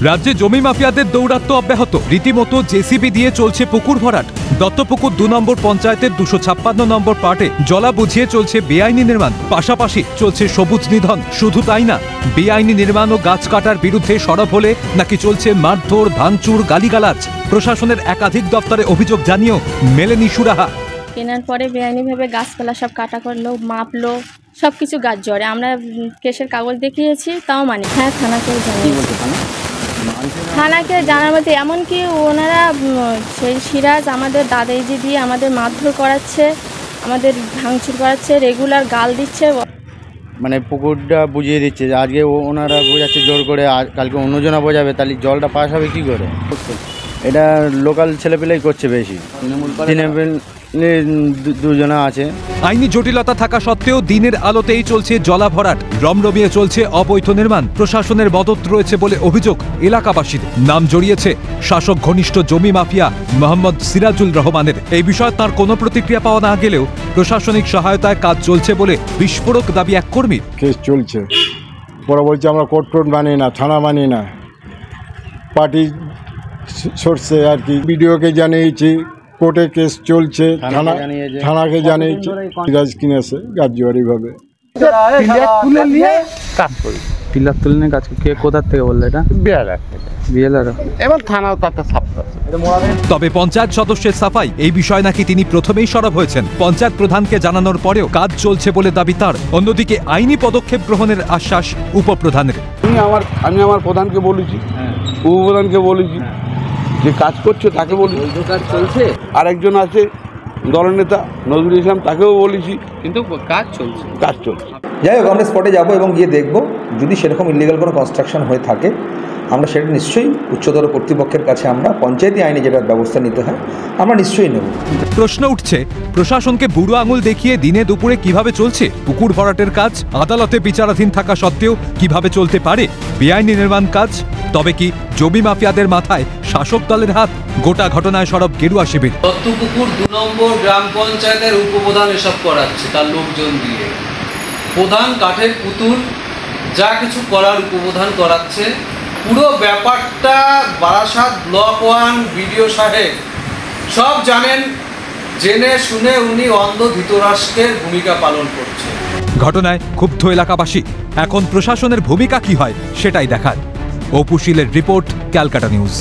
রাজ্যে জমি মাফিয়াদের দৌরাত্ম্য অব্যাহত। রীতিমতো জেসিবি দিয়ে চলছে পুকুর ভরাট। দত্তপুকুর 2 নম্বর পঞ্চায়েতের 256 নম্বর পার্টে জলা বুঝিয়ে চলছে বেআইনি নির্মাণ। পাশাপাশি চলছে সবুজ নিধন। শুধু তাই না, বেআইনি নির্মাণ ও গাছ কাটার বিরুদ্ধে সরব হলে নাকি চলছে মারধর, ভাঙচুর, গালিগালাজ। প্রশাসনের একাধিক দপ্তরে অভিযোগ জানিয়েও মেলেনি সুরাহা। কেনার পরে বেআইনিভাবে গাছপালা সব কাটা করলো, মাপলো, সব কিছু গাছ জড়ে। আমরা কেসের কাগজ দেখিয়েছি, তাও মানে হ্যাঁ থানাকেও জানিয়েছি। থানাকে জানার মধ্যে এমনকি ওনারা সেই সিরাজ আমাদের দাদাইজি দিয়ে আমাদের মারধর করাচ্ছে, আমাদের ভাঙচুর করাচ্ছে, রেগুলার গাল দিচ্ছে। মানে পুকুরটা বুঝিয়ে দিচ্ছে যে আজকে ওনারা বোঝাচ্ছে জোর করে, কালকে অন্যজনা বোঝাবে, তাহলে জলটা পাস হবে কী করে? এটা লোকাল ছেলেপেলেই করছে বেশি। তৃণমূল দুজনা আছে। আইনি জটিলতা থাকা সত্ত্বেও দিনের আলোতেই চলছে জলা ভরাট। রমরমিয়ে চলছে অবৈধ নির্মাণ। প্রশাসনের মদত রয়েছে বলে অভিযোগ এলাকাবাসীর। নাম জড়িয়েছে শাসক ঘনিষ্ঠ জমি মাফিয়া মোহাম্মদ সিরাজুল রহমানের। এই বিষয়ে তার কোনো প্রতিক্রিয়া পাওয়া না গেলেও প্রশাসনিক সহায়তায় কাজ চলছে বলে বিস্ফোরক দাবি এক কর্মীর। কেস চলছে, পরে বলছে আমরা কোর্ট মানি না, থানা মানি না, পার্টি সরছে আর কি। বিডিওকে জানিয়েছি, কোর্টে কেস চলছে, থানাকে জানিয়েছি। গাছ কিনেছে গাছ জোয়ারিভাবে পিলার তুলে নিয়ে গাছ কে কোথার থেকে বললো? এটা বিএলআর। এবার থানাও তাতে সাফাই। তবে পঞ্চায়েত সদস্যের সাফাই, এই বিষয় নাকি তিনি প্রথমেই সরব হয়েছেন। পঞ্চায়েত প্রধানকে জানানোর পরেও কাজ চলছে বলে দাবি তার। অন্যদিকে আইনি পদক্ষেপ গ্রহণের আশ্বাস উপপ্রধানের। আমি আমার প্রধানকে বলেছি, উপপ্রধানকে বলেছি যে কাজ করছে তাকে বলি, কাজ চলছে। আরেকজন আছে দলনেতা নজরুল ইসলাম, তাকেও বলেছি, কিন্তু কাজ চলছে। যাই হোক, আমরা স্পটে যাবো এবং গিয়ে দেখব যদি সেরকম ইলিগাল কোনো কনস্ট্রাকশন হয়ে থাকে আমরা সেটা নিশ্চয়ই উচ্চতর কর্তৃপক্ষের কাছে আমরা পঞ্চায়েতি আইনে যেটা ব্যবস্থা নিতে হয় আমরা নিশ্চয়ই নেব। প্রশ্ন উঠছে, প্রশাসনকে বুড়ো আঙুল দেখিয়ে দিনে দুপুরে কিভাবে চলছে পুকুর ভরাটের কাজ? আদালতে বিচারাধীন থাকা সত্ত্বেও কিভাবে চলতে পারে বেআইনি নির্মাণ কাজ? তবে কি জমি মাফিয়াদের মাথায় শাসক দলের হাত? গোটা ঘটনায় সরব গেরুয়া শিবির। দত্তপুকুর 2 নম্বর গ্রাম পঞ্চায়েতের উপপ্রধান এসব করাচ্ছে তার লোকজন দিয়ে। প্রধান কাঠের পুতুল, যা কিছু করার উপপ্রধান করাচ্ছে। পুরো ব্যাপারটা বারাসাত ব্লক 1 বিডিও সাহেব সব জানেন, জেনে শুনে উনি অন্ধ ধৃতরাষ্ট্রের ভূমিকা পালন করছে। ঘটনায় ক্ষুব্ধ এলাকাবাসী। এখন প্রশাসনের ভূমিকা কি হয় সেটাই দেখার। অপু শীলের রিপোর্ট, ক্যালকাটা নিউজ।